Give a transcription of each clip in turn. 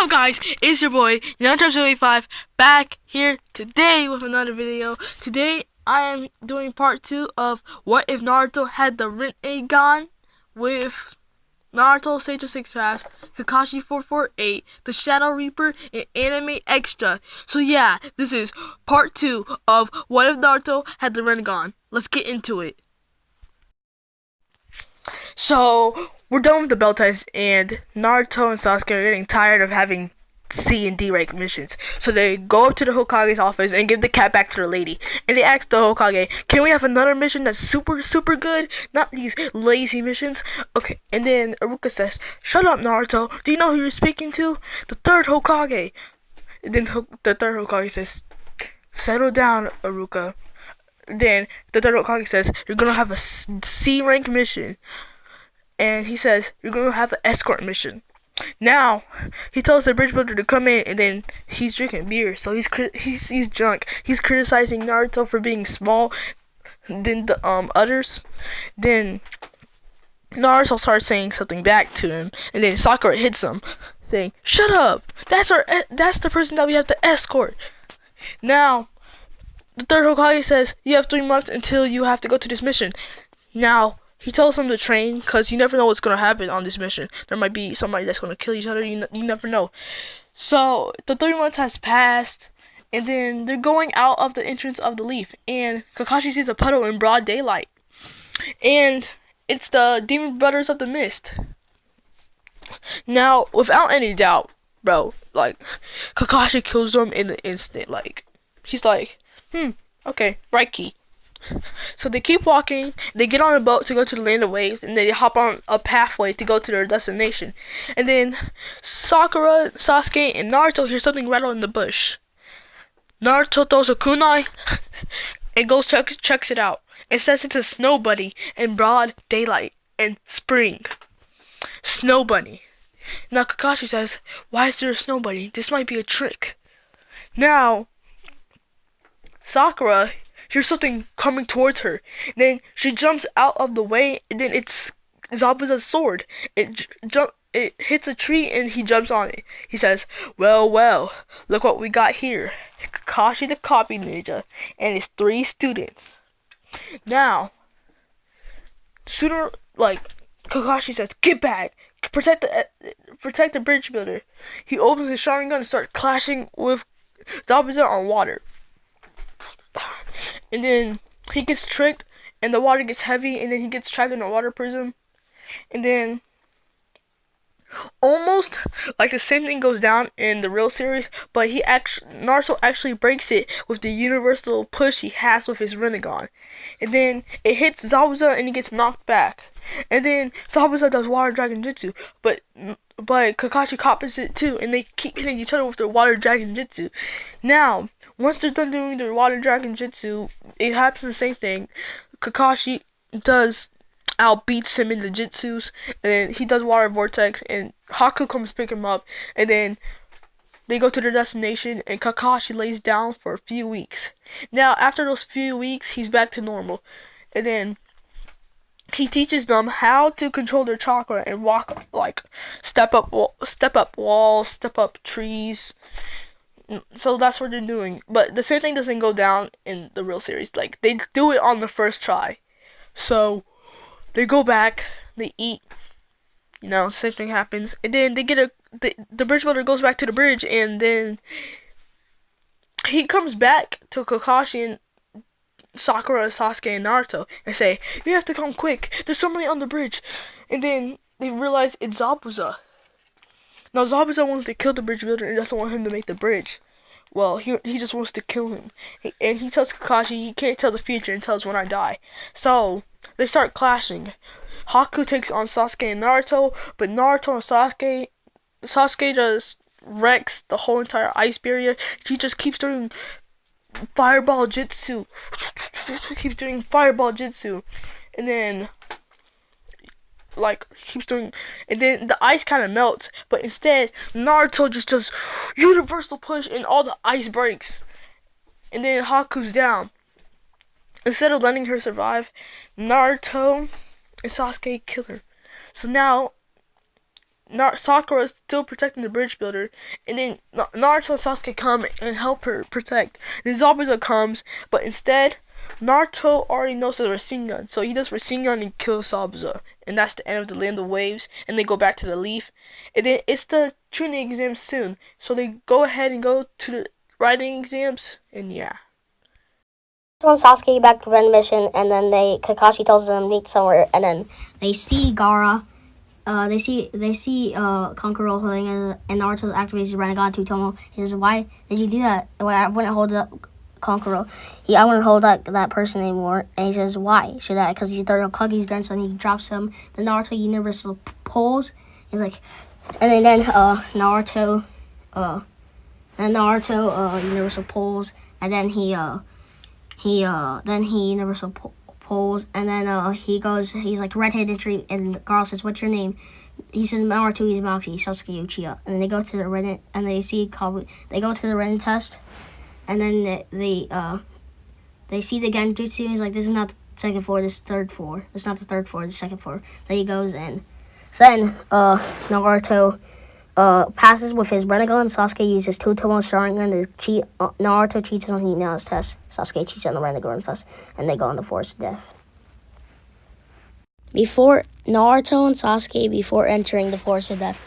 What's up, guys? It's your boy Naruto back here today with another video. Today I am doing part 2 of what if Naruto had the Rinnegan with Naruto Sage of Six Paths, Kakashi 448, TheShadowReaper, and AnimeExtra. So yeah, this is part 2 of what if Naruto had the Rinnegan. Let's get into it. So we're done with the belt test, and Naruto and Sasuke are getting tired of having C and D rank missions. So they go up to the Hokage's office and give the cat back to the lady. And they ask the Hokage, can we have another mission that's super good? Not these lazy missions. Okay, and then Iruka says, shut up, Naruto. Do you know who you're speaking to? The third Hokage. And then the third Hokage says, settle down, Iruka. Then the third Hokage says, you're gonna have a C rank mission. And he says, you're gonna have an escort mission. Now, he tells the bridge builder to come in, and then he's drinking beer, so he's drunk. He's criticizing Naruto for being small than the others. Then Naruto starts saying something back to him, and then Sakura hits him, saying, shut up! That's the person that we have to escort. Now, the third Hokage says, you have 3 months until you have to go to this mission. Now, he tells them to train, because you never know what's going to happen on this mission. There might be somebody that's going to kill each other. You never know. So, the 3 months has passed, and then they're going out of the entrance of the leaf, and Kakashi sees a puddle in broad daylight. And it's the Demon Brothers of the Mist. Now, without any doubt, bro, like, Kakashi kills them in an instant. Like, he's like, okay, right key. So they keep walking, they get on a boat to go to the land of waves, and they hop on a pathway to go to their destination. And then Sakura, Sasuke, and Naruto hear something rattle in the bush. Naruto throws a kunai and goes checks it out. It says it's a snow bunny in broad daylight and spring. Snow bunny. Now Kakashi says, why is there a snow bunny? This might be a trick. Now Sakura hears something coming towards her. Then she jumps out of the way, and then it's Zabuza's sword. It hits a tree, and he jumps on it. He says, well, look what we got here. Kakashi the copy ninja and his 3 students. Now, Kakashi says, get back. Protect the bridge builder. He opens his Sharingan and starts clashing with Zabuza on water. And then he gets tricked, and the water gets heavy, and then he gets trapped in a water prism. And then almost like the same thing goes down in the real series, but Naruto actually breaks it with the universal push he has with his Rinnegan. And then it hits Zabuza, and he gets knocked back. And then Zabuza does water dragon jutsu, but Kakashi copies it too, and they keep hitting each other with their water dragon jutsu. Now, once they're done doing their water dragon jutsu, it happens the same thing. Kakashi outbeats him in the jutsus, and then he does water vortex, and Haku comes pick him up, and then they go to their destination, and Kakashi lays down for a few weeks. Now, after those few weeks, he's back to normal, and then he teaches them how to control their chakra and walk, like, step up walls, step up trees. So that's what they're doing. But the same thing doesn't go down in the real series. Like, they do it on the first try. So they go back, they eat, same thing happens. And then they get the bridge builder goes back to the bridge, and then he comes back to Kakashi and Sakura, Sasuke, and Naruto and say, you have to come quick. There's somebody on the bridge. And then they realize it's Zabuza. Now, Zabuza wants to kill the bridge builder and doesn't want him to make the bridge. Well, he just wants to kill him. And he tells Kakashi he can't tell the future and tells when I die. So, they start clashing. Haku takes on Sasuke and Naruto, but Naruto and Sasuke just wrecks the whole entire ice barrier. He just keeps doing fireball jutsu. And then and then the ice kind of melts, but instead Naruto just does universal push and all the ice breaks, and then Haku's down. Instead of letting her survive, Naruto and Sasuke kill her. So now Sakura is still protecting the bridge builder, and then Naruto and Sasuke come and help her protect. Then Zabuza comes, but instead, Naruto already knows the Rinnegan, so he does Rinnegan and kills Zabuza, and that's the end of the Land of Waves. And they go back to the Leaf, and then it's the Chunin exam soon, so they go ahead and go to the writing exams, and yeah. On Sasuke back to Ren mission, and then Kakashi tells them to meet somewhere, and then they see Gaara. They see Kankuro holding and Naruto activates his Rinnegan to Tomo. He says, "Why did you do that? I wouldn't hold up Kankuro. I wouldn't hold that person anymore." And he says, "Why should I?" Because he's Kage's grandson. He drops him. The Naruto universal pulls. He's like, and then Naruto universal pulls, and then he universal pulls, and then he goes. He's like red-headed tree, and Gaara says, "What's your name?" He says, "Naruto Uzumaki, Sasuke Uchiha." And then they go to the Reddit, and they see they go to the Reddit test, and then they see the Genjutsu. He's like, "This is not the second floor. This is third floor. It's not the third floor. The second floor." Then he goes in. Then Naruto passes with his Rinnegan. Sasuke uses two Tomo Sharingan to cheat. Naruto cheats on Hinata's test. Sasuke cheats on the Rinnegan test, and they go on the Forest of Death. Before Naruto and Sasuke, before entering the Forest of Death,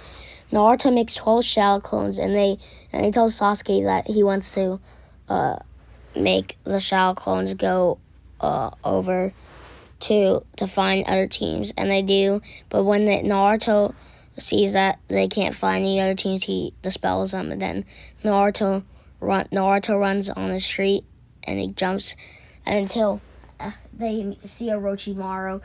Naruto makes 12 Shadow clones, and he tells Sasuke that he wants to make the Shadow clones go over to find other teams, and they do. But when Naruto sees that they can't find any other teams, he dispels them, and then Naruto runs on the street, and he jumps until they see Orochimaru,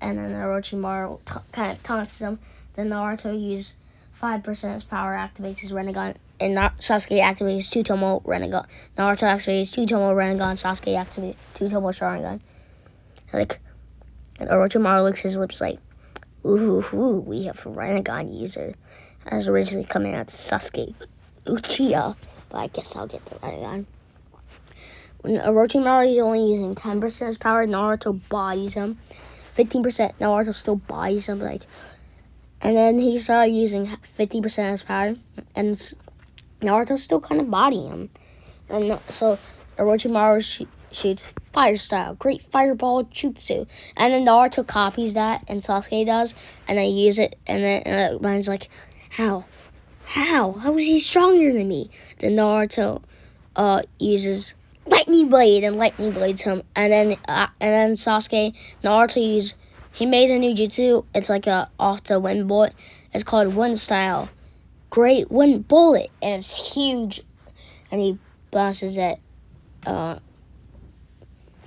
and then Orochimaru kind of taunts them. Then Naruto uses 5% of his power, activates his Rinnegan, and Sasuke activates 2 Tomo Rinnegan. Naruto activates 2 Tomo Rinnegan, Sasuke activates 2 Tomo Sharingan. And Orochimaru licks his lips like, "Ooh, we have a Rinnegan user." I was originally coming out to Sasuke Uchiha, but I guess I'll get the Rinnegan. When Orochimaru is only using 10% of his power, Naruto bodies him. 15%, Naruto still bodies him, and then he started using 50% of his power, and Naruto still kind of bodying him. And so Orochimaru shoots fire style, great fireball jutsu, and then Naruto copies that, and Sasuke does, and they use it, and then mine's like, how is he stronger than me? Then Naruto uses lightning blade and lightning blades him, and then Sasuke, he made a new jutsu. It's like a off the wind bullet. It's called wind style, great wind bullet, and it's huge, and he bounces it.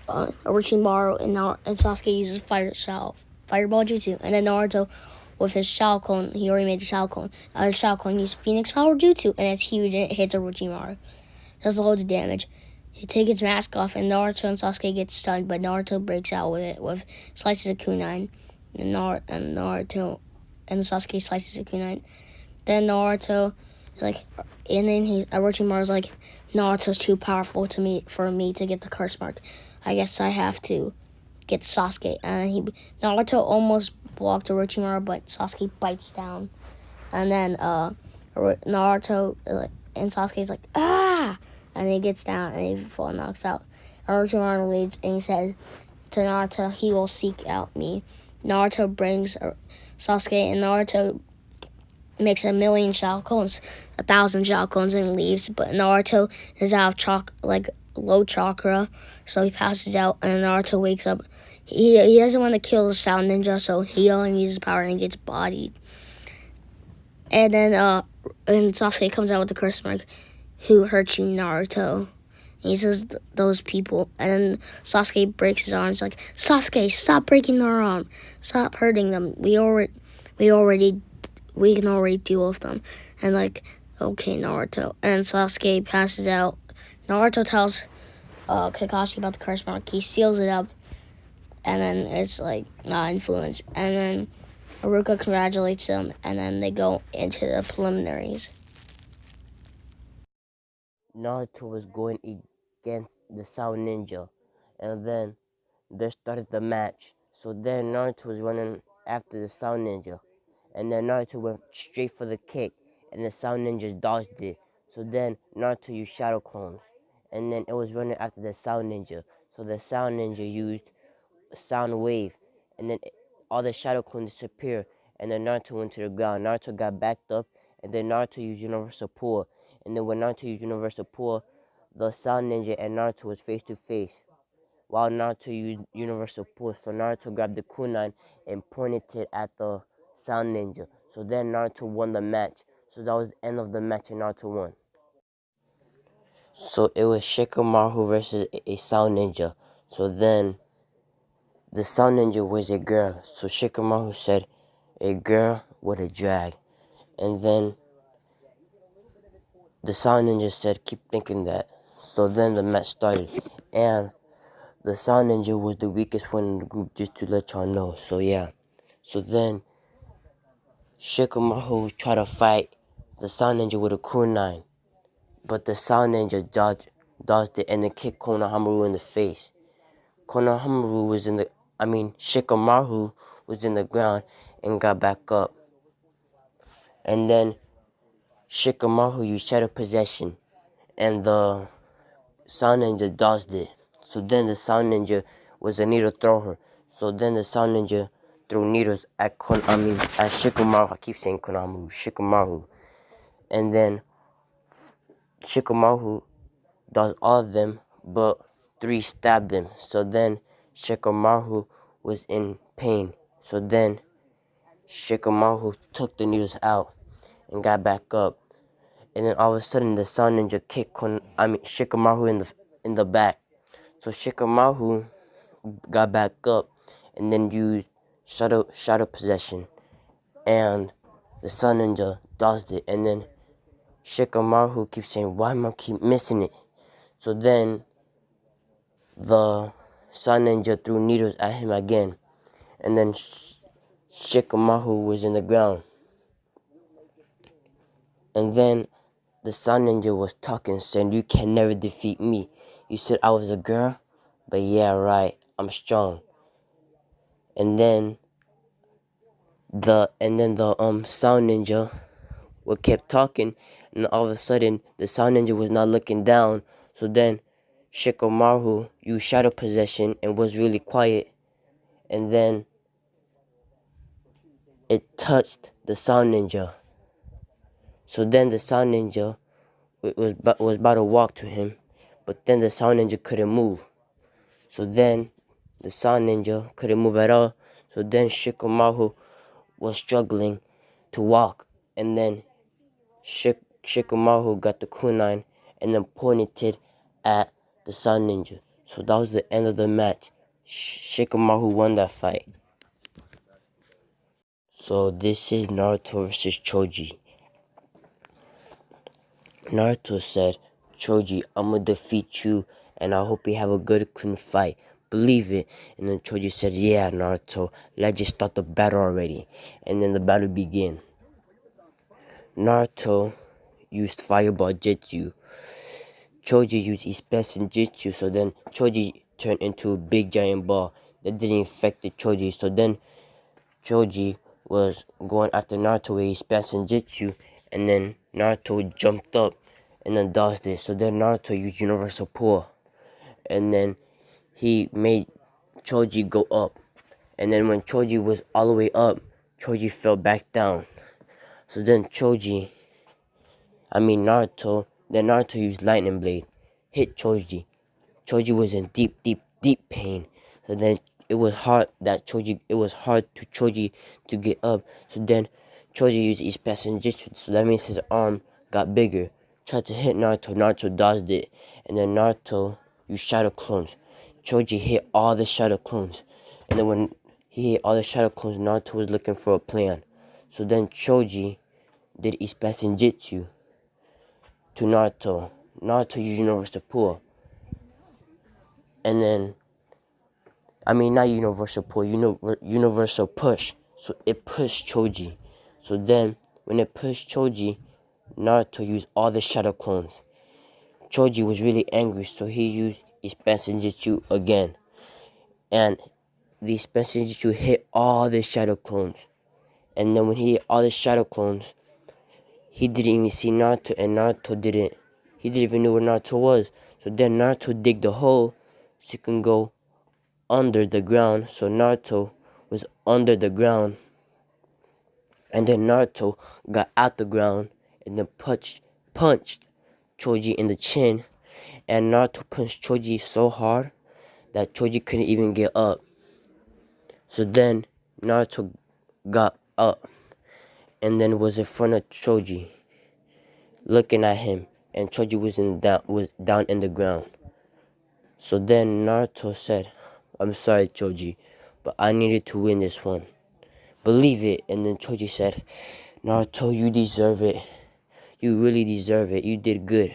Orochimaru and Sasuke uses fireball jutsu, and then Naruto with his Shadow Clone, he already made the Shadow Clone. Shadow Clone uses Phoenix Power Jutsu, and it's huge, and it hits Orochimaru. Does loads of damage. He takes his mask off, and Naruto and Sasuke get stunned, but Naruto breaks out with it with slices of kunai, and Naruto and Sasuke slices of kunai. Then Naruto Orochimaru's like, "Naruto's too powerful for me to get the curse mark. I guess I have to get Sasuke." And Naruto almost blocked Orochimaru, but Sasuke bites down. And then Naruto and Sasuke's like, "Ah!" And he gets down and he falls, knocks out. Orochimaru leaves, and he says to Naruto, "He will seek out me." Naruto brings Sasuke, and Naruto makes 1,000,000 Shadow clones, 1,000 Shadow clones, and leaves. But Naruto is out of low chakra, so he passes out, and Naruto wakes up. He doesn't want to kill the Sound Ninja, so he only uses power and gets bodied. And then and Sasuke comes out with the curse mark. "Who hurt you, Naruto?" And he says those people, and then Sasuke breaks his arms like, "Sasuke, stop breaking their arm. Stop hurting them. We can already deal with them." And "Okay, Naruto." And Sasuke passes out. Naruto tells Kakashi about the curse mark. He seals it up, and then it's not influenced. And then Haruka congratulates them, and then they go into the preliminaries. Naruto was going against the Sound Ninja, and then they started the match. So then Naruto was running after the Sound Ninja, and then Naruto went straight for the kick, and the Sound Ninjas dodged it. So then Naruto used Shadow Clones, and then it was running after the Sound Ninja. So the Sound Ninja used Sound Wave, and then all the Shadow Clones disappeared, and then Naruto went to the ground. Naruto got backed up, and then Naruto used Universal Pull, and then when Naruto used Universal Pull, the Sound Ninja and Naruto was face to face. While Naruto used Universal Pull, so Naruto grabbed the kunai and pointed it at the Sound Ninja. So then Naruto won the match. So that was the end of the match and Naruto won. So it was Shikamaru versus a Sound Ninja. So then the Sound Ninja was a girl. So Shikamaru said, a girl with a drag. And then the Sound Ninja said, keep thinking that. So then the match started. And the Sound Ninja was the weakest one in the group, just to let y'all know. So yeah. So then Shikamaru tried to fight the Sound Ninja with a kunai, but the Sound Ninja dodged it and then kicked Konohamaru in the face. Shikamaru was in the ground and got back up. And then Shikamaru used Shadow Possession, and the Sound Ninja dodged it. So then the Sound Ninja was a needle thrower. So then the Sound Ninja threw needles at Shikamaru. I keep saying Konohamaru. Shikamaru. And then Shikamaru dodged all of them, but 3 stabbed him. So then Shikamaru was in pain. So then Shikamaru took the needles out and got back up. And then all of a sudden the Sound Ninja kicked Shikamaru in the back. So Shikamaru got back up and then used shadow possession, and the Sound Ninja dodged it. And then Shikamaru keeps saying, why am I keep missing it? So then the Sound Ninja threw needles at him again, and then Shikamaru was in the ground. And then the Sound Ninja was talking, saying, you can never defeat me. You said I was a girl? But yeah, right, I'm strong. And then the Sound Ninja kept talking, and all of a sudden the Sound Ninja was not looking down. So then Shikamaru used Shadow Possession and was really quiet, and then it touched the Sound Ninja. So then the Sound Ninja was about to walk to him, but then the Sound Ninja couldn't move. So then the Sound Ninja couldn't move at all. So then Shikamaru was struggling to walk, and then Shikamaru got the kunai and then pointed it at the Sound Ninja. So that was the end of the match. Shikamaru won that fight. So this is Naruto versus Choji. Naruto said, Choji, I'm gonna defeat you, and I hope we have a good, clean fight. Believe it. And then Choji said, yeah, Naruto, let's just start the battle already. And then the battle began. Naruto used Fireball Jutsu. Choji used his best Jutsu, so then Choji turned into a big giant ball that didn't affect the Choji. So then Choji was going after Naruto with his best Jutsu, and then Naruto jumped up and then dodged it. So then Naruto used Universal Pull, and then he made Choji go up. And then when Choji was all the way up, Choji fell back down. So then Naruto used Lightning Blade, hit Choji. Choji was in deep pain. So then it was hard to Choji to get up. So then Choji used his best Jutsu. So that means his arm got bigger. Tried to hit Naruto. Naruto dodged it. And then Naruto used Shadow Clones. Choji hit all the Shadow Clones. And then when he hit all the Shadow Clones, Naruto was looking for a plan. So then Choji did his best Jutsu to Naruto. Naruto used Universal Pull. And then, not Universal Pull, Universal Push. So it pushed Choji. So then, when it pushed Choji, Naruto used all the Shadow Clones. Choji was really angry, so he used his best Jutsu again. And the best Jutsu hit all the Shadow Clones. And then when he hit all the shadow clones, he didn't even see Naruto, and he didn't even know where Naruto was. So then Naruto dig the hole so he can go under the ground. So Naruto was under the ground. And then Naruto got out the ground and then punched Choji in the chin. And Naruto punched Choji so hard that Choji couldn't even get up. So then Naruto got up and then was in front of Choji, looking at him, and Choji was down in the ground. So then Naruto said, "I'm sorry, Choji, but I needed to win this one. Believe it." And then Choji said, "Naruto, you deserve it. You really deserve it. You did good.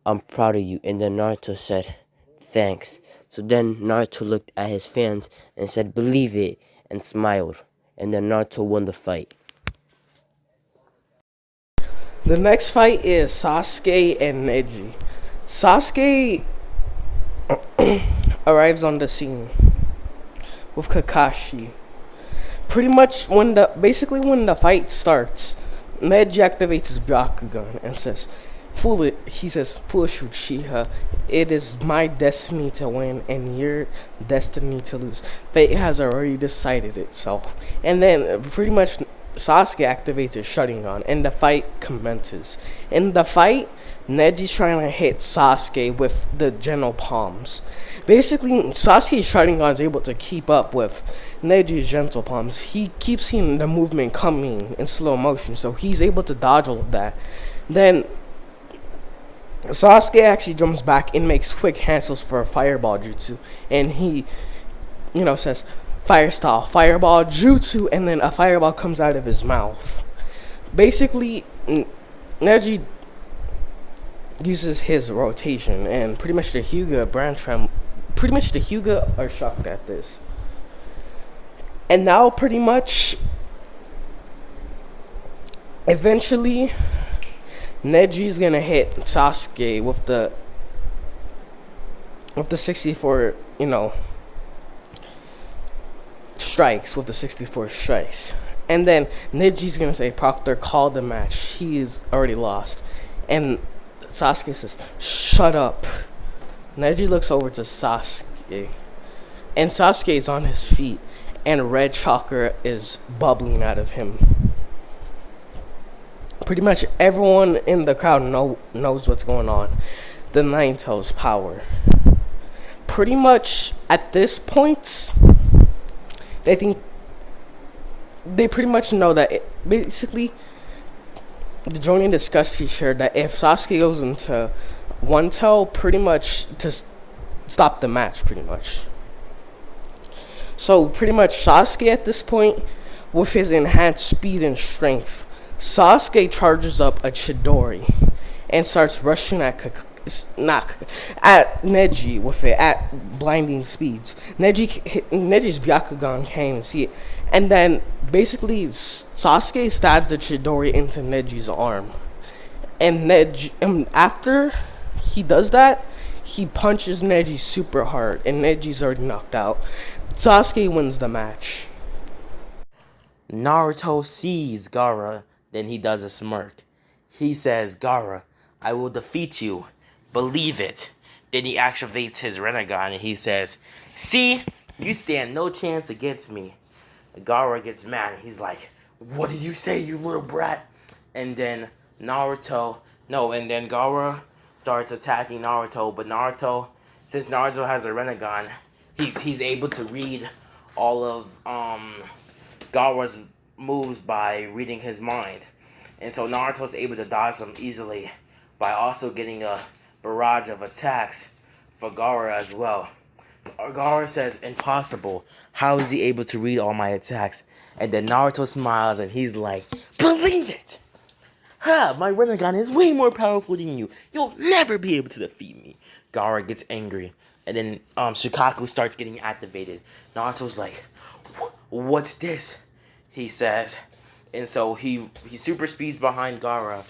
I'm proud of you." And then Naruto said, "Thanks." So then Naruto looked at his fans and said, "Believe it," and smiled. And then Naruto won the fight. The next fight is Sasuke and Neji. Sasuke arrives on the scene with Kakashi. Pretty much when the fight starts, Neji activates his Byakugan and says, "Foolish Uchiha, it is my destiny to win and your destiny to lose. Fate has already decided itself." And then pretty much Sasuke activates his Sharingan and the fight commences. In the fight, Neji's trying to hit Sasuke with the gentle palms. Basically, Sasuke's Sharingan is able to keep up with Neji's gentle palms. He keeps seeing the movement coming in slow motion, so he's able to dodge all of that. Then Sasuke actually jumps back and makes quick cancels for a fireball jutsu, and he, says fire style, fireball jutsu, and then a fireball comes out of his mouth. Basically, Neji uses his rotation, and pretty much the Hyuga are shocked at this. And now pretty much eventually Neji's gonna hit Sasuke with the 64, strikes, with the 64 strikes. And then Neji's gonna say, "Proctor, call the match. He is already lost." And Sasuke says, "Shut up." Neji looks over to Sasuke, and Sasuke is on his feet, and red chakra is bubbling out of him. Pretty much everyone in the crowd knows what's going on. The Nine Tails power. Pretty much at this point, they pretty much know that basically the Jonin discussed here that if Sasuke goes into one tail, pretty much to stop the match, pretty much. So pretty much Sasuke at this point, with his enhanced speed and strength, Sasuke charges up a Chidori and starts rushing at Neji with it at blinding speeds. Neji's Byakugan can't even see it. And then basically Sasuke stabs the Chidori into Neji's arm. And after he does that, he punches Neji super hard, and Neji's already knocked out. Sasuke wins the match. Naruto sees Gaara, then he does a smirk. He says, "Gaara, I will defeat you. Believe it." Then he activates his Rinnegan and he says, "See, you stand no chance against me." Gaara gets mad and he's like, "What did you say, you little brat?" And then Gaara starts attacking Naruto, but since Naruto has a Rinnegan, he's able to read all of Gaara's moves by reading his mind. And so Naruto's able to dodge them easily by also getting a barrage of attacks for Gaara as well. Gaara says, "Impossible. How is he able to read all my attacks?" And then Naruto smiles and he's like, "Believe it! Ha! My Rinnegan is way more powerful than you. You'll never be able to defeat me." Gaara gets angry. And then Shikaku starts getting activated. Naruto's like, "What's this?" he says. And so he super speeds behind Gaara.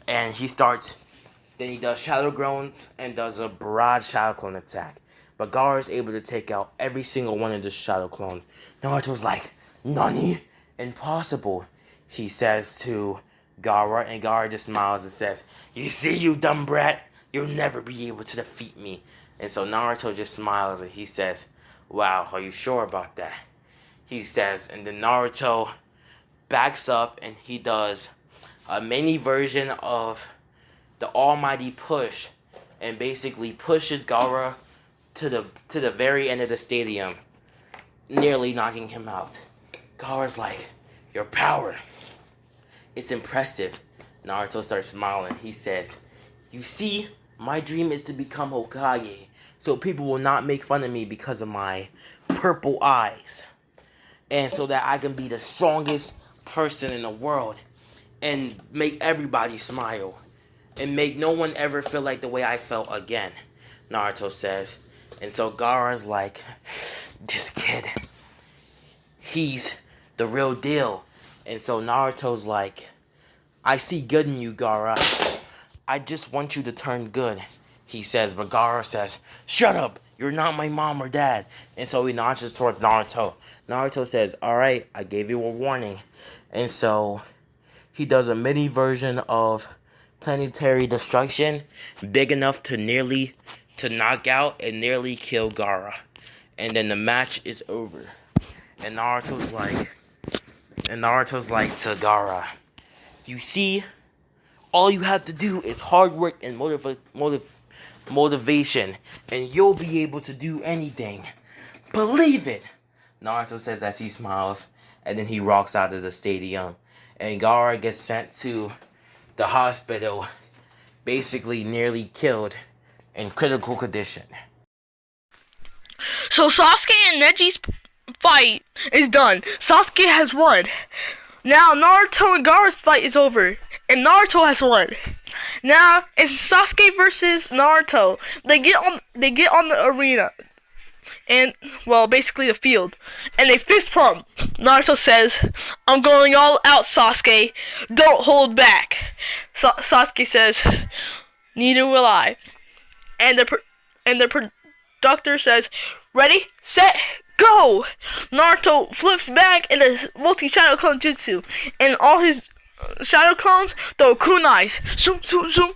And then he does Shadow Groans and does a barrage Shadow Clone attack. But Gaara is able to take out every single one of the Shadow Clones. Naruto's like, "Nani?" Impossible, he says to Gaara, and Gaara just smiles and says, "You see, you dumb brat, you'll never be able to defeat me." And so Naruto just smiles and he says, "Wow, are you sure about that?" He says, and then Naruto backs up and he does a mini version of the almighty push and basically pushes Gaara to the very end of the stadium, nearly knocking him out. Gaara's like, "Your power, it's impressive." Naruto starts smiling. He says, "You see, my dream is to become Hokage, so people will not make fun of me because of my purple eyes. And so that I can be the strongest person in the world and make everybody smile. And make no one ever feel like the way I felt again," Naruto says. And so Gaara's like, "This kid, he's the real deal." And so Naruto's like, "I see good in you, Gaara. I just want you to turn good," he says. But Gaara says, "Shut up. You're not my mom or dad." And so he nudges towards Naruto. Naruto says, "Alright, I gave you a warning." And so he does a mini version of planetary destruction, big enough to knock out and nearly kill Gaara. And then the match is over. And Naruto's like to Gaara, "You see, all you have to do is hard work and motivation, and you'll be able to do anything. Believe it," Naruto says as he smiles, and then he walks out of the stadium. And Gaara gets sent to the hospital, basically nearly killed, in critical condition. So Sasuke and Neji's fight is done. Sasuke has won. Now Naruto and Gaara's fight is over, and Naruto has won. Now it's Sasuke versus Naruto. They get on the arena, and well, basically the field, and they fist pump. Naruto says, "I'm going all out, Sasuke. Don't hold back." Sasuke says, "Neither will I." And the conductor says, "Ready, set, go!" Naruto flips back in the multi-shadow clone jutsu, and all his shadow clones throw kunais. Zoom, zoom, zoom.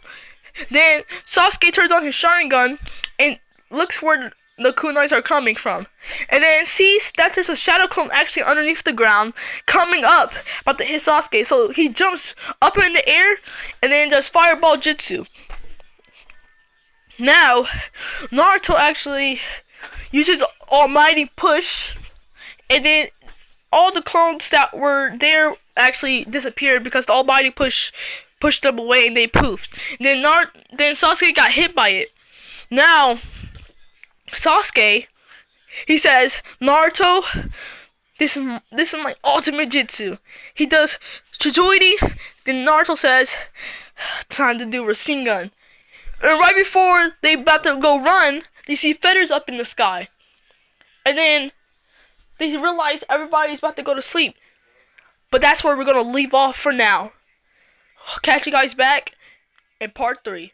Then Sasuke turns on his Sharingan and looks where the kunais are coming from, and then sees that there's a shadow clone actually underneath the ground coming up, about to hit Sasuke. So he jumps up in the air and then does fireball jutsu. Now Naruto actually uses almighty push, and then all the clones that were there actually disappeared because the almighty push pushed them away and they poofed. Then Sasuke got hit by it. Now Sasuke, he says, "Naruto, this is my ultimate jutsu." He does Choji. Then Naruto says, "Time to do Rinnegan." And right before they about to go run, they see feathers up in the sky. And then they realize everybody's about to go to sleep. But that's where we're going to leave off for now. Catch you guys back in part 3.